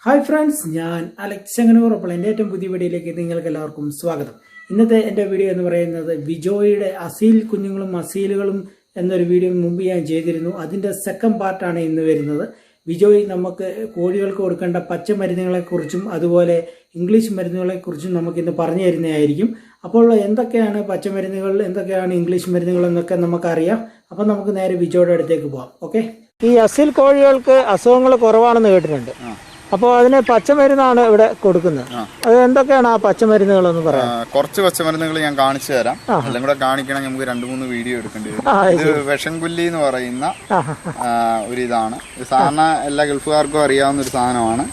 Hi friends, ഞാൻ Alex Chengannur. അപ്പോൾ എൻ്റെ ഏറ്റവും പുതിയ വീഡിയോയിലേക്ക് നിങ്ങൾക്ക് എല്ലാവർക്കും സ്വാഗതം. ഇന്നത്തെ എൻ്റെ വീഡിയോ എന്ന് പറയുന്നത് ബിജോയുടെ അസീൽ കുഞ്ഞുങ്ങളും അസീലുകളും എന്നൊരു വീഡിയോ മുമ്പ് ഞാൻ ചെയ്തിരുന്നു. അതിൻ്റെ സെക്കൻഡ് പാർട്ടാണ് ഇന്ന് വരുന്നത്. ബിജോയ് നമുക്ക് കോഴികൾക്ക് കൊടുക്കേണ്ട പച്ചമരുന്നുകളെക്കുറിച്ചും അതുപോലെ ഇംഗ്ലീഷ് മരുന്നുകളെക്കുറിച്ചും നമുക്കിന്ന് പറഞ്ഞു തരുന്നതായിരിക്കും. അപ്പോൾ എന്തൊക്കെയാണ് പച്ചമരുന്നുകൾ, എന്തൊക്കെയാണ് ഇംഗ്ലീഷ് മരുന്നുകൾ എന്നൊക്കെ നമുക്കറിയാം. അപ്പോൾ നമുക്ക് നേരെ ബിജോയുടെ അടുത്തേക്ക് പോകാം. ഓക്കെ. ഈ അസീൽ കോഴികൾക്ക് അസുഖങ്ങൾ കുറവാണെന്ന് കേട്ടിട്ടുണ്ട്. അപ്പോൾ അതിന് പച്ചമരുന്നാണ് ഇവിടെ കൊടുക്കുന്നത്. അത് എന്തൊക്കെയാണ് ആ പച്ചമരുന്നുകൾ എന്ന് പറയാം? കുറച്ച് പച്ചമരുന്നുകൾ ഞാൻ കാണിച്ചു തരാം. എല്ലാം കൂടെ കാണിക്കണമെങ്കിൽ നമുക്ക് 2-3 വീഡിയോ എടുക്കേണ്ടി വരും. ഇത് വിഷംകുല്ലി എന്ന് പറയുന്ന ഒരു ഇതാണ്. സാധാരണ എല്ലാ ഗൾഫുകാർക്കും അറിയാവുന്ന ഒരു സാധനമാണ്.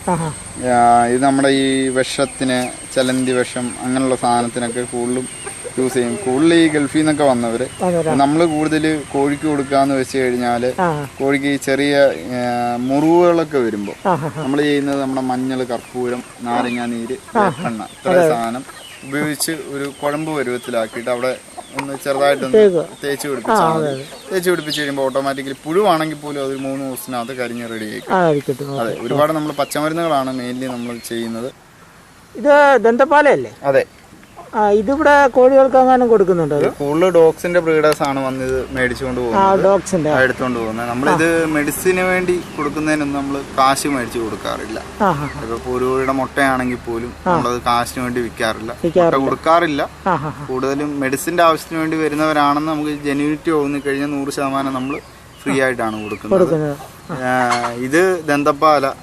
ഇത് നമ്മുടെ ഈ വിഷത്തിന്, ചലന്തി വിഷം അങ്ങനെയുള്ള സാധനത്തിനൊക്കെ കൂടുതലും യൂസ് ചെയ്യും. കൂടുതൽ ഈ ഗൾഫിൽ നിന്നൊക്കെ വന്നവര്. നമ്മൾ കൂടുതൽ കോഴിക്ക് കൊടുക്കാന്ന് വെച്ച് കഴിഞ്ഞാല് കോഴിക്ക് ഈ ചെറിയ മുറിവുകളൊക്കെ വരുമ്പോ നമ്മൾ ചെയ്യുന്നത് നമ്മുടെ മഞ്ഞൾ, കർപ്പൂരം, നാരങ്ങ നീര്, എണ്ണ ഇത്ര സാധനം ഉപയോഗിച്ച് ഒരു കുഴമ്പ് പരുവത്തിലാക്കിയിട്ട് അവിടെ ഒന്ന് ചെറുതായിട്ടൊന്ന് തേച്ച് പിടിപ്പിച്ചാൽ മതി. തേച്ച് പിടിപ്പിച്ച് കഴിയുമ്പോൾ ഓട്ടോമാറ്റിക്കലി പുഴുവാണെങ്കിൽ പോലും അത് 3 ദിവസത്തിനകത്ത് കരിഞ്ഞ് റെഡി ആയിരിക്കും. അതെ, ഒരുപാട് നമ്മൾ പച്ചമരുന്നുകളാണ് മെയിൻലി നമ്മൾ ചെയ്യുന്നത്. ഇത് ദന്തപാലയല്ലേ? അതെ. ഇതിവിടെ കോഴികൾക്ക് അങ്ങനെ കൊടുക്കുന്നുണ്ട്. കൂടുതൽ ഡോഗ്സിന്റെ ബ്രീഡേഴ്സ് ആണ് വന്ന് ഇത് മേടിച്ചുകൊണ്ട് പോകുന്നത്, എടുത്തുകൊണ്ട് പോകുന്നത്. നമ്മളിത് മെഡിസിന് വേണ്ടി കൊടുക്കുന്നതിനൊന്നും നമ്മൾ കാശ് മേടിച്ചു കൊടുക്കാറില്ല. ഇപ്പൊ ഒരു കോഴിയുടെ മുട്ടയാണെങ്കിൽ പോലും നമ്മളത് കാശിന് വേണ്ടി വിൽക്കാറില്ല, മുട്ട കൊടുക്കാറില്ല. കൂടുതലും മെഡിസിന്റെ ആവശ്യത്തിന് വേണ്ടി വരുന്നവരാണെന്ന് നമുക്ക് ജെന്യൂനിറ്റി തോന്നി കഴിഞ്ഞാൽ 100% നമ്മൾ ഫ്രീ ആയിട്ടാണ് കൊടുക്കുന്നത്. ഇത് ദന്തപ്പാല.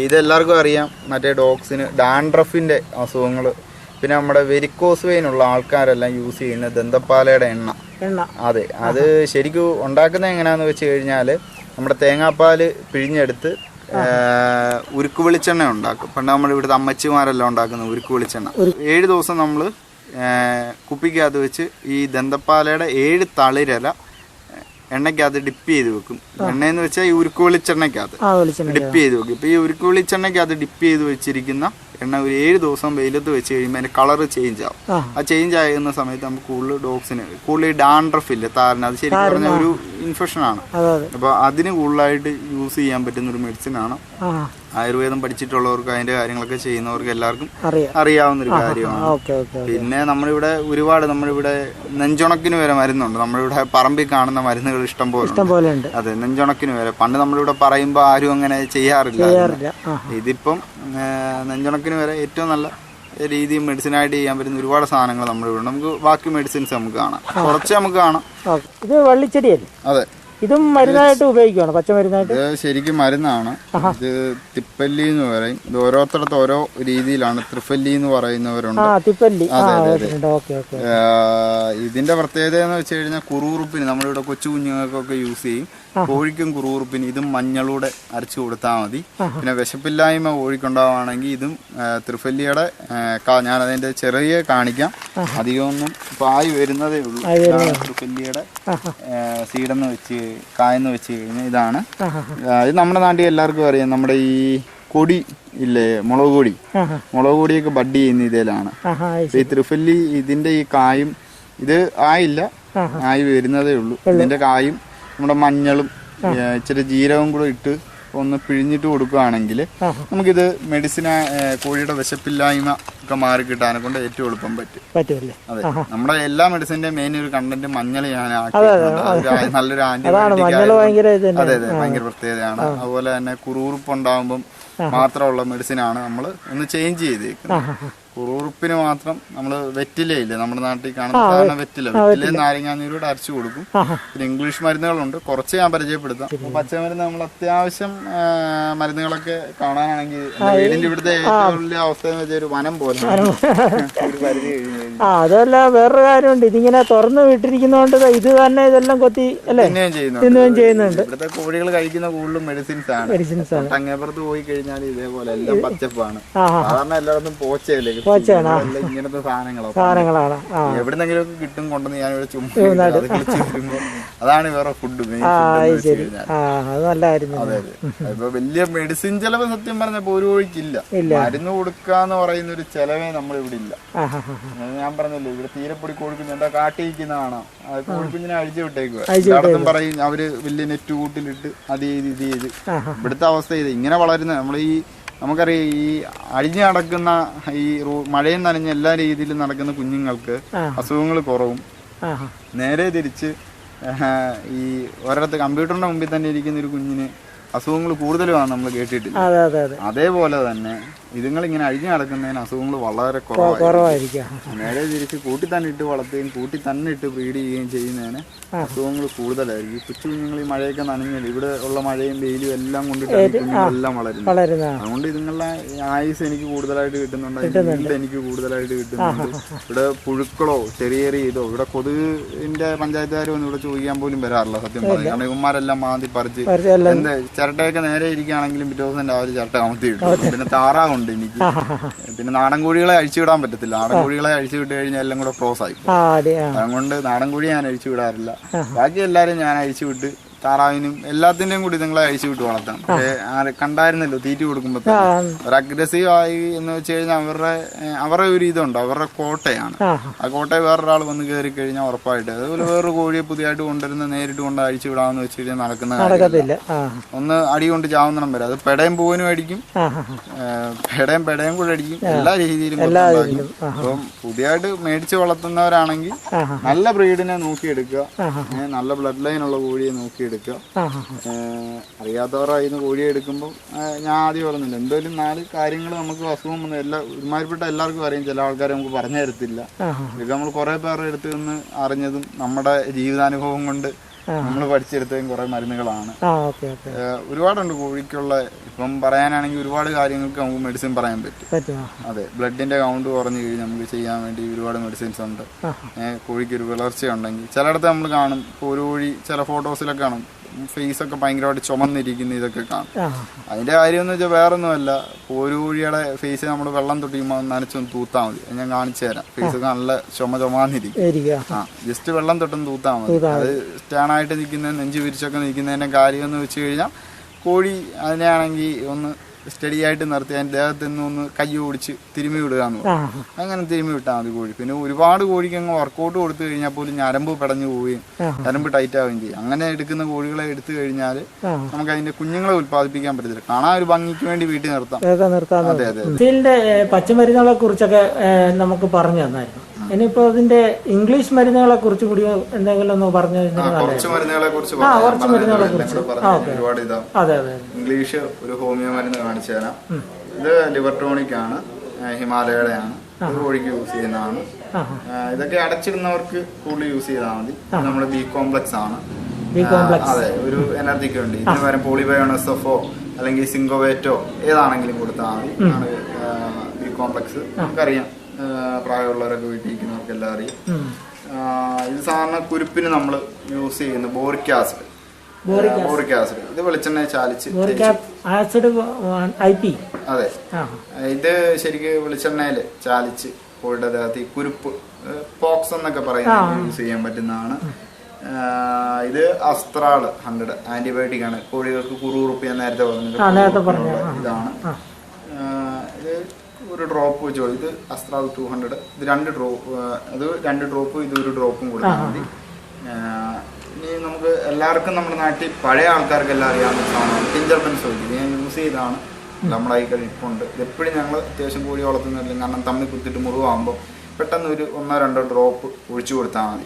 ഇതെല്ലാവർക്കും അറിയാം. മറ്റേ ഡോഗ്സിന് ഡാൻഡ്രഫിന്റെ അസുഖങ്ങൾ, പിന്നെ നമ്മുടെ വെരിക്കോസ് വെയിൻ ഉള്ള ആൾക്കാരെല്ലാം യൂസ് ചെയ്യുന്ന ദന്തപ്പാലയുടെ എണ്ണ. അതെ, അത് ശരിക്കും ഉണ്ടാക്കുന്നത് എങ്ങനെയാന്ന് വെച്ച് കഴിഞ്ഞാല് നമ്മുടെ തേങ്ങാപ്പാല് പിഴിഞ്ഞെടുത്ത് ഉരുക്ക് വെളിച്ചെണ്ണ ഉണ്ടാക്കും. പണ്ട് നമ്മുടെ ഇവിടുത്തെ അമ്മച്ചിമാരെല്ലാം ഉണ്ടാക്കുന്ന ഉരുക്ക് വെളിച്ചെണ്ണ 7 ദിവസം നമ്മൾ കുപ്പിക്കകത്ത് വെച്ച് ഈ ദന്തപ്പാലയുടെ 7 തളിരല എണ്ണയ്ക്കകത്ത് ഡിപ്പ് ചെയ്ത് വെക്കും. എണ്ണയെന്ന് വെച്ചാൽ ഈ ഉരുക്ക് വെളിച്ചെണ്ണയ്ക്കകത്ത് ഡിപ്പ് ചെയ്ത് വെക്കും. ഇപ്പൊ ഈ ഉരുക്ക് വെളിച്ചെണ്ണയ്ക്കകത്ത് ഡിപ്പ് ചെയ്ത് വെച്ചിരിക്കുന്ന എണ്ണ ഒരു 7 ദിവസം വെയിലത്ത് വെച്ച് കഴിയുമ്പോൾ അതിന്റെ കളറ് ചേഞ്ച് ആവും. ആ ചേഞ്ച് ആകുന്ന സമയത്ത് നമുക്ക് കൂടുതൽ ഡോഗ്സിന് കൂടുതൽ ഈ ഡാൻഡ്രഫ് ഇല്ല, താരന്, അത് ശരിക്കും പറഞ്ഞ ഒരു ഇൻഫെക്ഷൻ ആണ്. അപ്പൊ അതിന് കൂടുതലായിട്ട് യൂസ് ചെയ്യാൻ പറ്റുന്ന ഒരു മെഡിസിൻ ആണ്. ആയുർവേദം പഠിച്ചിട്ടുള്ളവർക്ക് അതിന്റെ കാര്യങ്ങളൊക്കെ ചെയ്യുന്നവർക്ക് എല്ലാവർക്കും അറിയാവുന്ന ഒരു കാര്യമാണ്. പിന്നെ നമ്മളിവിടെ ഒരുപാട് നമ്മളിവിടെ നെഞ്ചുണക്കിന് വരെ മരുന്നുണ്ട്. നമ്മളിവിടെ പറമ്പിൽ കാണുന്ന മരുന്നുകൾ ഇഷ്ടം പോലെ ഉണ്ട്. അതെ, നെഞ്ചുണക്കിന് വരെ. പണ്ട് നമ്മളിവിടെ പറയുമ്പോൾ ആരും അങ്ങനെ ചെയ്യാറില്ല. ഇതിപ്പം നെഞ്ചുണക്കിന് വരെ ഏറ്റവും നല്ല രീതിയിൽ മെഡിസിനായിട്ട് ചെയ്യാൻ പറ്റുന്ന ഒരുപാട് സാധനങ്ങൾ നമ്മളിവിടെ. നമുക്ക് ബാക്കി മെഡിസിൻസ് നമുക്ക് കാണാം, കുറച്ച് നമുക്ക് കാണാം. ഇത് വള്ളിച്ചെടിയല്ലേ? അതെ, ഇതും മരുന്നായിട്ട് ഉപയോഗിക്കുകയാണ്, പച്ചമരുന്നായിട്ട്. ഇത് ശരിക്കും മരുന്നാണ്. ഇത് തിപ്പല്ലി എന്ന് പറയും. ഇത് ഓരോരുത്തടത്ത് ഓരോ രീതിയിലാണ്. ത്രിഫല്ലി എന്ന് പറയുന്നവരുണ്ട്. ഇതിന്റെ പ്രത്യേകത എന്ന് വെച്ച് കഴിഞ്ഞാൽ കുറുകുറുപ്പിന് നമ്മളിവിടെ കൊച്ചു കുഞ്ഞുങ്ങൾക്കൊക്കെ യൂസ് ചെയ്യും. കോഴിക്കും കുറുകുറുപ്പിന് ഇതും മഞ്ഞളൂടെ അരച്ചു കൊടുത്താൽ മതി. പിന്നെ വിശപ്പില്ലായ്മ കോഴിക്കുണ്ടാവുകയാണെങ്കിൽ ഇതും ത്രിഫല്ലിയുടെ ഞാൻ അതിന്റെ ചെറിയ കാണിക്കാം. അധികമൊന്നും ഇപ്പൊ ആയി വരുന്നതേ ഉള്ളൂ. ത്രിഫല്ലിയുടെ സീഡെന്ന് വെച്ച് കായെന്ന് വെച്ച് കഴിഞ്ഞാൽ ഇതാണ്. ഇത് നമ്മുടെ നാട്ടിൽ എല്ലാവർക്കും അറിയാം. നമ്മുടെ ഈ കൊടി ഇല്ലേ, മുളക് പൊടിയൊക്കെ ബഡ് ചെയ്യുന്ന ഇതിലാണ്. ഈ ത്രിഫല്ലി ഇതിന്റെ ഈ കായും ഇത് ആയില്ല, ആയി വരുന്നതേ ഉള്ളൂ. ഇതിന്റെ കായും നമ്മുടെ മഞ്ഞളും ഇച്ചിരി ജീരകവും കൂടെ ഇട്ട് ഒന്ന് പിഴിഞ്ഞിട്ട് കൊടുക്കുകയാണെങ്കിൽ നമുക്കിത് മെഡിസിന് കോഴിയുടെ വിശപ്പില്ലായ്മ ഒക്കെ മാറി കിട്ടാനെ കൊണ്ട് ഏറ്റവും എളുപ്പം പറ്റും. അതെ, നമ്മുടെ എല്ലാ മെഡിസിന്റെ മെയിൻ ഒരു കണ്ടന്റ് മഞ്ഞൾ ഞാൻ നല്ലൊരു ആന്റിബയോട്ടിക്. അതെ, ഭയങ്കര പ്രത്യേകതയാണ്. അതുപോലെ തന്നെ കുറുകുറുപ്പ് ഉണ്ടാകുമ്പം മാത്രമുള്ള മെഡിസിനാണ് നമ്മൾ ഒന്ന് ചേഞ്ച് ചെയ്തേക്കുന്നത്. കുറുകുറുപ്പിന് മാത്രം നമ്മൾ വെറ്റിലയില്ലേ, നമ്മുടെ നാട്ടിൽ കാണുന്ന സാധാരണ വെറ്റില നാരങ്ങാനീരോട് അരച്ചു കൊടുക്കും. പിന്നെ ഇംഗ്ലീഷ് മരുന്നുകളുണ്ട്, കുറച്ച് ഞാൻ പരിചയപ്പെടുത്താം. പച്ചമരുന്ന് നമ്മൾ അത്യാവശ്യം മരുന്നുകളൊക്കെ കാണാനാണെങ്കിൽ വീടിന്റെ ഇവിടുത്തെ ഏറ്റവും വലിയ അവസ്ഥ എന്ന് വെച്ചാൽ ഒരു വനം പോലെ ഒരു പരിധി കഴിഞ്ഞു. അതല്ല, വേറൊരു കാര്യമുണ്ട്. ഇതിങ്ങനെ തുറന്നു വിട്ടിരിക്കുന്നതുകൊണ്ട് ഇത് തന്നെ ഇതെല്ലാം കൊത്തി ചെയ്യുന്നുണ്ട്. ഇവിടുത്തെ കോഴികൾ കഴിക്കുന്ന കൂടുതലും മെഡിസിൻസ് ആണ്. അങ്ങേപ്പുറത്ത് പോയി കഴിഞ്ഞാൽ ഇതേപോലെ എല്ലാം പച്ചപ്പാണ്. സാധാരണ എല്ലായിടത്തും പോച്ചയല്ലേ, ഇങ്ങനത്തെ സാധനങ്ങളാണ്. എവിടെന്നെങ്കിലും ഒക്കെ കിട്ടും കൊണ്ടുവന്ന് ഞാൻ ഇവിടെ ചുമ്മാ അതാണ് വേറെ ഫുഡ്. അതെ, ഇപ്പൊ വലിയ മെഡിസിൻ ചെലവ് സത്യം പറഞ്ഞപ്പോ ഒരു കോഴിക്കില്ല. മരുന്ന് കൊടുക്കാന്ന് പറയുന്ന ഒരു ചെലവേ നമ്മളിവിടെ ഇല്ല. ഞാൻ പറഞ്ഞല്ലോ, ഇവിടെ തീരെപ്പൊടി കോഴിക്കുഞ്ഞ് എന്താ കാട്ടിയിരിക്കുന്നതാണോ, കോഴിക്കുഞ്ഞിനെ അഴിച്ചു വിട്ടേക്കുക. പറയും അവര് വലിയ നെറ്റ് കൂട്ടിലിട്ട് അത് ചെയ്ത് ഇത് ചെയ്ത്. ഇവിടുത്തെ അവസ്ഥ ഇത് ഇങ്ങനെ വളരുന്ന നമ്മൾ ഈ നമുക്കറിയാം ഈ അഴിഞ്ഞു നടക്കുന്ന ഈ മഴയും നനഞ്ഞ എല്ലാ രീതിയിലും നടക്കുന്ന കുഞ്ഞുങ്ങൾക്ക് അസുഖങ്ങൾ കുറവും. നേരെ തിരിച്ച് ഈ ഒരിടത്ത് കമ്പ്യൂട്ടറിന്റെ മുമ്പിൽ തന്നെ ഇരിക്കുന്ന ഒരു കുഞ്ഞിന് അസുഖങ്ങൾ കൂടുതലുമാണ് നമ്മൾ കേട്ടിട്ടില്ല. അതേപോലെ തന്നെ ഇതുങ്ങളിങ്ങനെ അഴിഞ്ഞു നടക്കുന്നതിന് അസുഖങ്ങൾ വളരെ കുറവായിരിക്കും. നേരെ തിരിച്ച് കൂട്ടി തന്നെ ഇട്ട് വളർത്തുകയും കൂട്ടി തന്നെ ഇട്ട് ബ്രീഡ് ചെയ്യുകയും ചെയ്യുന്നതിന് അസുഖങ്ങൾ കൂടുതലായിരിക്കും. കൊച്ചു കുഞ്ഞുങ്ങൾ ഈ മഴയൊക്കെ നനഞ്ഞാൽ ഇവിടെ ഉള്ള മഴയും വെയിലും എല്ലാം കൊണ്ടിട്ടാണ് കുഞ്ഞുങ്ങളെല്ലാം വളരുന്നത്. അതുകൊണ്ട് ഇതുങ്ങളുടെ ആയുസ് എനിക്ക് കൂടുതലായിട്ട് കിട്ടുന്നുണ്ട്, എനിക്ക് കൂടുതലായിട്ട് കിട്ടുന്നുണ്ട്. ഇവിടെ പുഴുക്കളോ ചെറിയ ചെറിയ ഇതോ ഇവിടെ കൊതുകിന്റെ പഞ്ചായത്തുകാർ ഒന്നും ഇവിടെ ചോദിക്കാൻ പോലും വരാറില്ല സത്യം പറഞ്ഞു. കാരണം ഇവന്മാരെല്ലാം മാന്തി പറിച്ച് എന്താ ചിരട്ടയൊക്കെ നേരെ ഇരിക്കുകയാണെങ്കിലും പിറ്റേ ദിവസം രാവിലെ ചിരട്ട കമത്തി കിട്ടും. പിന്നെ താറാവുണ്ട് എനിക്ക്. പിന്നെ നാടൻ കോഴികളെ അഴിച്ചുവിടാൻ പറ്റത്തില്ല. നാടൻ കോഴികളെ അഴിച്ചു വിട്ട് കഴിഞ്ഞാൽ എല്ലാം കൂടെ ക്രോസ് ആയി. അതുകൊണ്ട് നാടൻ കോഴി ഞാൻ അഴിച്ചു വിടാറില്ല. ബാക്കി എല്ലാരും ഞാൻ അഴിച്ചു വിട്ട് താറാവിനും എല്ലാത്തിന്റെയും കൂടി നിങ്ങളെ അഴിച്ചു വിട്ട് വളർത്താം. പക്ഷേ കണ്ടായിരുന്നല്ലോ തീറ്റ കൊടുക്കുമ്പോ ഒരു അഗ്രസീവ് ആയി എന്ന് വെച്ച് കഴിഞ്ഞാൽ അവരുടെ ഒരു ഇതുണ്ട്, അവരുടെ കോട്ടയാണ്. ആ കോട്ടയെ വേറൊരാൾ വന്ന് കയറി കഴിഞ്ഞാൽ ഉറപ്പായിട്ട് അതുപോലെ വേറൊരു കോഴിയെ പുതിയതായിട്ട് കൊണ്ടുവരുന്ന നേരിട്ട് കൊണ്ട് അഴിച്ചു വിടാമെന്ന് വെച്ച് കഴിഞ്ഞാൽ നടക്കുന്ന കാര്യമില്ല. ഒന്ന് അടി കൊണ്ട് ചാവുന്നിടം വരെ അത് പെടയും പൂവനും അടിക്കും, പെടയും കൂടെ അടിക്കും, എല്ലാ രീതിയിലും. അപ്പം പുതിയതായിട്ട് മേടിച്ച് വളർത്തുന്നവരാണെങ്കിൽ നല്ല ബ്രീഡിനെ നോക്കിയെടുക്കുക, നല്ല ബ്ലഡ് ലൈൻ ഉള്ള കോഴിയെ നോക്കിയെടുക്കുക. അറിയാത്തവരായിരുന്നു കോഴിയെ എടുക്കുമ്പോൾ ഞാൻ ആദ്യം പറഞ്ഞില്ല, എന്തായാലും 4 കാര്യങ്ങൾ നമുക്ക് അസുഖം വന്ന് ഒരുമാതിരിപ്പെട്ട എല്ലാവർക്കും അറിയാം. ചില ആൾക്കാരെ നമുക്ക് പറഞ്ഞു തരത്തില്ല. ഇതൊക്കെ നമ്മൾ കുറെ പേരുടെ അടുത്ത് നിന്ന് അറിഞ്ഞതും നമ്മുടെ ജീവിതാനുഭവം കൊണ്ട് നമ്മൾ പഠിച്ചെടുത്തതും കുറെ മരുന്നുകളാണ്. ഒരുപാടുണ്ട് കോഴിക്കുള്ള. ഇപ്പം പറയാനാണെങ്കിൽ ഒരുപാട് കാര്യങ്ങൾക്ക് നമുക്ക് മെഡിസിൻ പറയാൻ പറ്റും. അതെ, ബ്ലഡിന്റെ കൗണ്ട് കുറഞ്ഞു കഴിഞ്ഞാൽ നമുക്ക് ചെയ്യാൻ വേണ്ടി ഒരുപാട് മെഡിസിൻസ് ഉണ്ട്. കോഴിക്ക് ഒരു വിളർച്ചയുണ്ടെങ്കിൽ ചിലയിടത്ത് നമ്മൾ കാണും, ഒരു കോഴി ചില ഫോട്ടോസിലൊക്കെ കാണും ഫേസ് ഒക്കെ ഭയങ്കരമായിട്ട് ചുമന്നിരിക്കുന്ന ഇതൊക്കെ കാണും. അതിന്റെ കാര്യം എന്ന് വെച്ചാൽ വേറൊന്നുമല്ല, ഒരു കോഴിയുടെ ഫേസ് നമ്മൾ വെള്ളം തൊട്ടിക്കുമ്പോൾ നനച്ചൊന്ന് തൂത്താൽ മതി. ഞാൻ കാണിച്ചു തരാം. ഫേസ് ഒക്കെ നല്ല ചുമന്നിരിക്കും. ജസ്റ്റ് വെള്ളം തൊട്ടൊന്ന് തൂത്താൽ മതി. അത് സ്റ്റാണായിട്ട് നിൽക്കുന്ന നെഞ്ചു വിരിച്ചൊക്കെ നിൽക്കുന്നതിന്റെ കാര്യം എന്ന് വെച്ച് കഴിഞ്ഞാൽ കോഴി അതിനെയാണെങ്കിൽ ഒന്ന് സ്റ്റഡി ആയിട്ട് നിർത്തി അതിന്റെ ദേഹത്ത് നിന്ന് ഒന്ന് കൈ ഓടിച്ച് തിരുമ്മി വിടുക എന്ന് പറയും. അങ്ങനെ തിരുമ്മി വിട്ടാൽ മതി കോഴി. പിന്നെ ഒരുപാട് കോഴിക്ക് അങ്ങ് വർക്കൗട്ട് കൊടുത്തു കഴിഞ്ഞാൽ പോലും ഞരമ്പ് പെടഞ്ഞു പോവുകയും ഞരമ്പ് ടൈറ്റ് ആവുകയും ചെയ്യും. അങ്ങനെ എടുക്കുന്ന കോഴികളെ എടുത്തു കഴിഞ്ഞാൽ നമുക്ക് അതിന്റെ കുഞ്ഞുങ്ങളെ ഉത്പാദിപ്പിക്കാൻ പറ്റത്തില്ല. കാണാൻ ഒരു ഭംഗിക്ക് വേണ്ടി വീട്ടിൽ നിർത്താം. അതെ അതെ. ഇതിന്റെ പച്ചമരുന്നുകളെ കുറിച്ചൊക്കെ നമുക്ക് പറഞ്ഞു തന്നായിരുന്നു. ഇനിയിപ്പോ അതിന്റെ ഇംഗ്ലീഷ് മരുന്നുകളെ കുറിച്ച് കൂടി എന്തെങ്കിലും ഒന്ന് പറഞ്ഞു കുറച്ച് മരുന്നുകളെ കുറിച്ച് ഒരുപാട് ഇതാ. ഇംഗ്ലീഷ് ഒരു ഹോമിയോ മരുന്ന് കാണിച്ചു തരാം. ഇത് ലിവർ ടോണിക് ആണ്, ഹിമാലയയുടെ ആണ്. ഇത് കോഴിക്ക് യൂസ് ചെയ്യുന്നതാണ്. ഇതൊക്കെ അടച്ചിടുന്നവർക്ക് കൂടുതൽ യൂസ് ചെയ്താൽ മതി. നമ്മുടെ ബി കോംപ്ലക്സ് ആണ്. അതെ, ഒരു എനർജിക്ക് വേണ്ടി. ഇതിന് പകരം പോളിബയോണസഫോ അല്ലെങ്കിൽ സിങ്കോവേറ്റോ ഏതാണെങ്കിലും കൊടുത്താൽ മതി. ബി കോംപ്ലക്സ് നമുക്കറിയാം, പ്രായമുള്ളവരൊക്കെ വീട്ടിലിരിക്കുന്നവർക്ക് എല്ലാം അറിയാം. ഇത് സാധാരണ കുരുപ്പിന് നമ്മൾ യൂസ് ചെയ്യുന്ന ബോറിക് ആസിഡ്. ഇത് വെളിച്ചെണ്ണ ചാലിച്ച് അതെ, ഇത് ശരിക്കും വെളിച്ചെണ്ണയിൽ ചാലിച്ച് കോഴിയുടെ ദേഹത്ത് ഈ കുരുപ്പ് പോക്സ് എന്നൊക്കെ പറയുന്നത് യൂസ് ചെയ്യാൻ പറ്റുന്നതാണ്. ഇത് അസ്ത്രാള് 100 ആന്റിബയോട്ടിക് ആണ്. കോഴികൾക്ക് കുറുകുറുപ്പ് ഞാൻ നേരത്തെ പറഞ്ഞത് ഇതാണ്. ഇത് ഒരു ഡ്രോപ്പ് വെച്ചോ. ഇത് അസ്ത്രാൾ 200. ഇത് 2 ഡ്രോപ്പ്. അത് 2 ഡ്രോപ്പും ഇത് 1 ഡ്രോപ്പും കൊടുത്താൽ മതി. ഇനി നമുക്ക് എല്ലാവർക്കും നമ്മുടെ നാട്ടിൽ പഴയ ആൾക്കാർക്കെല്ലാം അറിയാവുന്ന സാധനമാണ് ടിഞ്ചർ ബെൻസോയിൽ. ഇത് ഞാൻ യൂസ് ചെയ്താണ് നമ്മുടെ കൈ കഴിപ്പുണ്ട്. ഇതെപ്പോഴും ഞങ്ങൾ അത്യാവശ്യം കോഴി വളർത്തുന്നില്ല. കാരണം തമ്മിൽ കുത്തിട്ട് മുറിവാകുമ്പോൾ പെട്ടെന്ന് ഒരു 1-2 ഡ്രോപ്പ് ഒഴിച്ചു കൊടുത്താൽ മതി.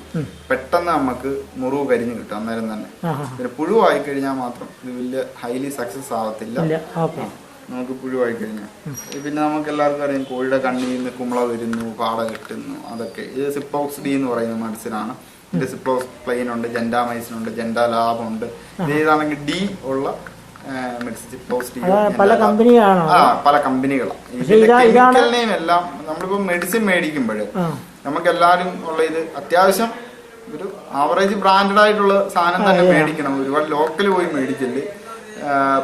പെട്ടെന്ന് നമുക്ക് മുറിവ് കരിഞ്ഞു കിട്ടും അന്നേരം തന്നെ. പിന്നെ പുഴുവായി കഴിഞ്ഞാൽ മാത്രം ഇത് വലിയ ഹൈലി സക്സസ് ആവത്തില്ല. നമുക്ക് പുഴുവായി കഴിഞ്ഞാൽ പിന്നെ നമുക്ക് എല്ലാവർക്കും അറിയാം കോഴിയുടെ കണ്ണിൽ നിന്ന് കുമ്പള വരുന്നു, പാട കിട്ടുന്നു. അതൊക്കെ ഇത് സിപ്ലോക്സ് ഡി എന്ന് പറയുന്ന മെഡിസിനാണ്. ഇത് സിപ്ലോക്സ് പ്ലെയിൻ ഉണ്ട്, ജെൻഡാമൈസിൻ ഉണ്ട്, ജെൻഡാ ലാബ് ഉണ്ട്. ഇത് ഏതാണെങ്കിൽ ഡി ഉള്ള മെഡിസിൻ സിപ്ലോക്സ് ഡി പല കമ്പനികളാണ്. ഇതിന്റെ കെമിക്കലിനെയും എല്ലാം നമ്മളിപ്പോ മെഡിസിൻ മേടിക്കുമ്പോൾ നമുക്ക് എല്ലാവരും ഉള്ള ഇത് അത്യാവശ്യം ഒരു ആവറേജ് ബ്രാൻഡഡ് ആയിട്ടുള്ള സാധനം തന്നെ മേടിക്കണം. ഒരുപാട് ലോക്കൽ പോയി മേടിക്കല്.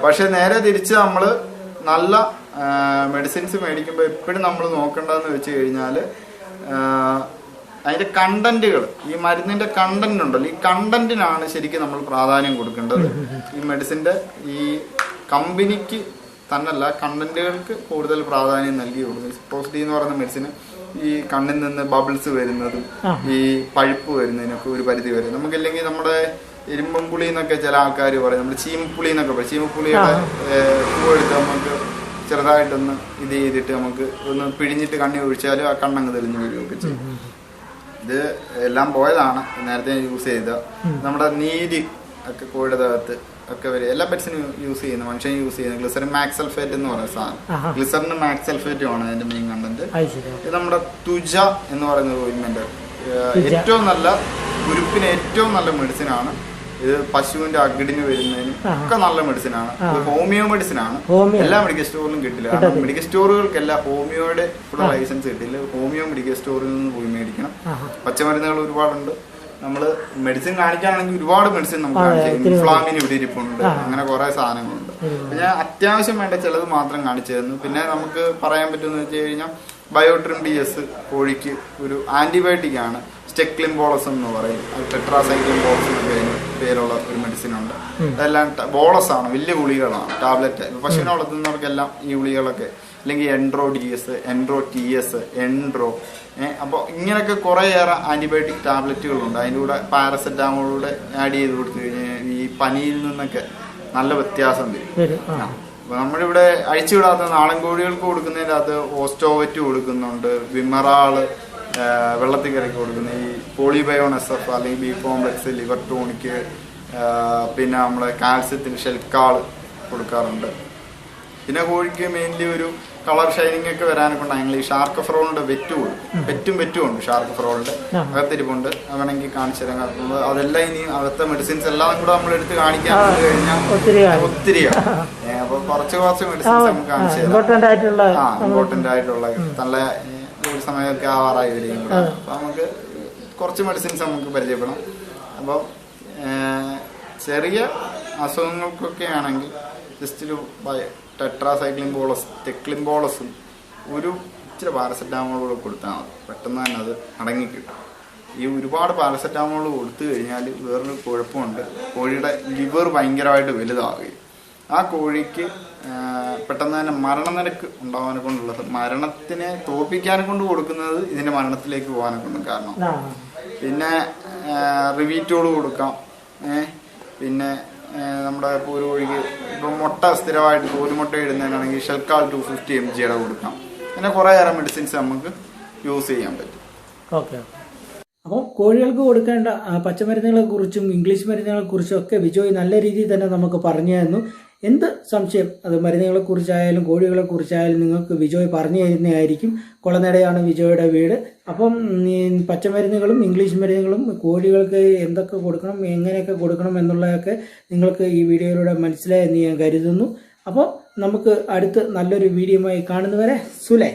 പക്ഷെ നേരെ തിരിച്ച് നമ്മള് നല്ല മെഡിസിൻസ് മേടിക്കുമ്പോൾ എപ്പോഴും നമ്മൾ നോക്കേണ്ടതെന്ന് വെച്ച് കഴിഞ്ഞാൽ അതിന്റെ കണ്ടന്റുകൾ, ഈ മരുന്നിന്റെ കണ്ടന്റ് ഉണ്ടല്ലോ, ഈ കണ്ടന്റിനാണ് ശരിക്കും നമ്മൾ പ്രാധാന്യം കൊടുക്കേണ്ടത്. ഈ മെഡിസിന്റെ ഈ കമ്പനിക്ക് തന്നല്ല, കണ്ടന്റുകൾക്ക് കൂടുതൽ പ്രാധാന്യം നൽകി കൊടുക്കും. സിപ്ലോക്സ് ഡി എന്ന് പറയുന്ന മെഡിസിന് ഈ കണ്ണിൽ നിന്ന് ബബിൾസ് വരുന്നതും ഈ പഴുപ്പ് വരുന്നതിനൊക്കെ ഒരു പരിധി വരും. നമുക്കില്ലെങ്കിൽ നമ്മുടെ ഇരുമ്പുളി എന്നൊക്കെ ചില ആൾക്കാർ പറയും, നമ്മൾ ചീമപ്പുളി എന്നൊക്കെ പറയും. ചീമപ്പുളിയുടെ പൂവെടുത്ത് നമുക്ക് ചെറുതായിട്ടൊന്ന് ഇത് ചെയ്തിട്ട് നമുക്ക് ഒന്ന് പിഴിഞ്ഞിട്ട് കണ്ണി ഒഴിച്ചാലും ആ കണ്ണങ്ങ് തെളിഞ്ഞു വീഴുകയൊക്കെ ചെയ്യും. ഇത് എല്ലാം പോയതാണ് നേരത്തെ യൂസ് ചെയ്ത നമ്മുടെ നീര് ഒക്കെ കോഴിയുടെ ദേഹത്ത് ഒക്കെ വരും. എല്ലാ പെറ്റ്സിനും യൂസ് ചെയ്യുന്നു, മനുഷ്യൻ യൂസ് ചെയ്യുന്നത് ഗ്ലിസറിൻ മാക്സ് സൾഫേറ്റ് എന്ന് പറയുന്ന സാധനം. ഗ്ലിസറിന് മാക്സ് സൾഫേറ്റും ആണ് അതിന്റെ മെയിൻ കണ്ടന്റ്. ഇത് നമ്മുടെ തുജ എന്ന് പറയുന്ന ഒരു ഓയിൻമെന്റ്, ഏറ്റവും നല്ല ഉരുപ്പിന് ഏറ്റവും നല്ല മെഡിസിൻ ആണ് ഇത്. പശുവിന്റെ അകിടിന് വരുന്നതിനും ഒക്കെ നല്ല മെഡിസിൻ ആണ്. ഹോമിയോ മെഡിസിൻ ആണ്. എല്ലാ മെഡിക്കൽ സ്റ്റോറിലും കിട്ടില്ല. കാരണം മെഡിക്കൽ സ്റ്റോറുകൾക്കെല്ലാം ഹോമിയോയുടെ ഉള്ള ലൈസൻസ് കിട്ടില്ല. ഹോമിയോ മെഡിക്കൽ സ്റ്റോറിൽ നിന്ന് പോയി മേടിക്കണം. പച്ചമരുന്നുകൾ ഒരുപാടുണ്ട്. നമ്മള് മെഡിസിൻ കാണിക്കുകയാണെങ്കിൽ ഒരുപാട് മെഡിസിൻ നമുക്ക് കാണിച്ചു. ഇൻഫ്ലാമിന് ഇവിടെ ഇരിപ്പുണ്ട്, അങ്ങനെ കുറെ സാധനങ്ങളുണ്ട്. ഞാൻ അത്യാവശ്യം വേണ്ട ചിലത് മാത്രം കാണിച്ചു തരുന്നു. പിന്നെ നമുക്ക് പറയാൻ പറ്റുമെന്ന് വെച്ച് കഴിഞ്ഞാൽ ബയോട്രിം DS കോഴിക്ക് ഒരു ആന്റിബയോട്ടിക് ആണ്. സ്റ്റെക്ലിംബോളസ് എന്ന് പറയും. ടെട്രാസൈക്ലിൻ ബോളസ് എന്നൊക്കെ പേരുള്ള ഒരു മെഡിസിൻ ഉണ്ട്. അതെല്ലാം ബോളസ് ആണ്, വലിയ ഗുളികളാണ്, ടാബ്ലറ്റ്. പശുവിനെ വളർത്തുന്നവർക്കെല്ലാം ഈ ഗുളികളൊക്കെ, അല്ലെങ്കിൽ എൻഡ്രോ DS, എൻഡ്രോ TS, എൻഡ്രോ. അപ്പോൾ ഇങ്ങനെയൊക്കെ കുറേയേറെ ആന്റിബയോട്ടിക് ടാബ്ലറ്റുകളുണ്ട്. അതിൻ്റെ കൂടെ പാരസെറ്റാമോളൂടെ ആഡ് ചെയ്ത് കൊടുത്തു കഴിഞ്ഞാൽ ഈ പനിയിൽ നിന്നൊക്കെ നല്ല വ്യത്യാസം വരും. അപ്പൊ നമ്മളിവിടെ അഴിച്ചുവിടാത്ത നാടൻ കോഴികൾക്ക് കൊടുക്കുന്നതിൻ്റെ അകത്ത് ഓസ്റ്റോവറ്റ് കൊടുക്കുന്നുണ്ട്, വിമറാള് വെള്ളത്തിൽ കലക്കി കൊടുക്കുന്ന ഈ പോളിബയോൺ SF അല്ലെങ്കിൽ ബി കോംപ്ലക്സ്, ലിവർ ടോണിക്ക്, പിന്നെ നമ്മുടെ കാൽസ്യത്തിന് ഷെൽക്കാള് കൊടുക്കാറുണ്ട്. പിന്നെ കോഴിക്ക് മെയിൻലി ഒരു കളർ ഷൈനിങ് ഒക്കെ വരാനൊക്കെ ഉണ്ട്. ഞങ്ങൾ ഈ ഷാർക്ക് ഫ്രോളിന്റെ വെറ്റും ഉണ്ട്. ഷാർക്ക് ഫ്രോളിന്റെ അകത്തിരിപ്പുണ്ട്, വേണമെങ്കിൽ കാണിച്ചു തരാൻ. അതെല്ലാം ഇനി അകത്തെ മെഡിസിൻസ് എല്ലാം കൂടെ നമ്മൾ എടുത്ത് കാണിക്കാൻ കഴിഞ്ഞാൽ ഒത്തിരിയാണ്. അപ്പൊ കുറച്ച് മെഡിസിൻസ് നമുക്ക് കാണിച്ചു തരാം. ഇമ്പോർട്ടന്റ് ആയിട്ടുള്ള നല്ല ഒരു സമയമൊക്കെ ആവാറായി വരികയും. അപ്പൊ നമുക്ക് കുറച്ച് മെഡിസിൻസ് നമുക്ക് പരിചയപ്പെടാം. അപ്പം ചെറിയ അസുഖങ്ങൾക്കൊക്കെ ആണെങ്കിൽ ജസ്റ്റ് ഒരു ടെട്രാസൈക്ലിൻ ബോളസ്, ടെക്ലിംബോളസും ഒരു ഇച്ചിരി പാരസെറ്റാമോൾ കൊടുത്താൽ മതി. പെട്ടെന്ന് തന്നെ അത് അടങ്ങിക്കിട്ടും. ഈ ഒരുപാട് പാരസെറ്റാമോൾ കൊടുത്തു കഴിഞ്ഞാൽ വേറൊരു കുഴപ്പമുണ്ട്. കോഴിയുടെ ലിവർ ഭയങ്കരമായിട്ട് വലുതാവുകയും ആ കോഴിക്ക് പെട്ടെന്ന് തന്നെ മരണനിരക്ക് ഉണ്ടാവാനെ കൊണ്ടുള്ളത്, മരണത്തിനെ തോൽപ്പിക്കാനെ കൊണ്ട് കൊടുക്കുന്നത് ഇതിന്റെ മരണത്തിലേക്ക് പോകാനെ കൊണ്ടും കാരണം. പിന്നെ റിവീറ്റോള് കൊടുക്കാം. പിന്നെ നമ്മുടെ ഒരു കോഴിക്ക് ഇപ്പം മുട്ട സ്ഥിരമായിട്ട് കോഴിമുട്ട ഇടുന്നതിനാണെങ്കിൽ ഷെൽക്കാൾ 250 mg കൊടുക്കാം. അങ്ങനെ കുറേയേറെ മെഡിസിൻസ് നമുക്ക് യൂസ് ചെയ്യാൻ പറ്റും. ഓക്കെ. അപ്പോൾ കോഴികൾക്ക് കൊടുക്കേണ്ട പച്ചമരുന്നുകളെ കുറിച്ചും ഇംഗ്ലീഷ് മരുന്നുകളെ കുറിച്ചും ഒക്കെ വിജോയ് നല്ല രീതിയിൽ തന്നെ നമുക്ക് പറഞ്ഞു തന്നു. എന്ത് സംശയം, അത് മരുന്നുകളെ കുറിച്ചായാലും കോഴികളെ കുറിച്ചായാലും നിങ്ങൾക്ക് വിജോയ് പറഞ്ഞു തരുന്നതായിരിക്കും. കുളനടയാണ് വിജോയുടെ വീട്. അപ്പം പച്ചമരുന്നുകളും ഇംഗ്ലീഷ് മരുന്നുകളും കോഴികൾക്ക് എന്തൊക്കെ കൊടുക്കണം, എങ്ങനെയൊക്കെ കൊടുക്കണം എന്നുള്ളതൊക്കെ നിങ്ങൾക്ക് ഈ വീഡിയോയിലൂടെ മനസ്സിലായെന്ന് ഞാൻ കരുതുന്നു. അപ്പോൾ നമുക്ക് അടുത്ത് നല്ലൊരു വീഡിയോയുമായി കാണുന്നവരെ സുലൈ.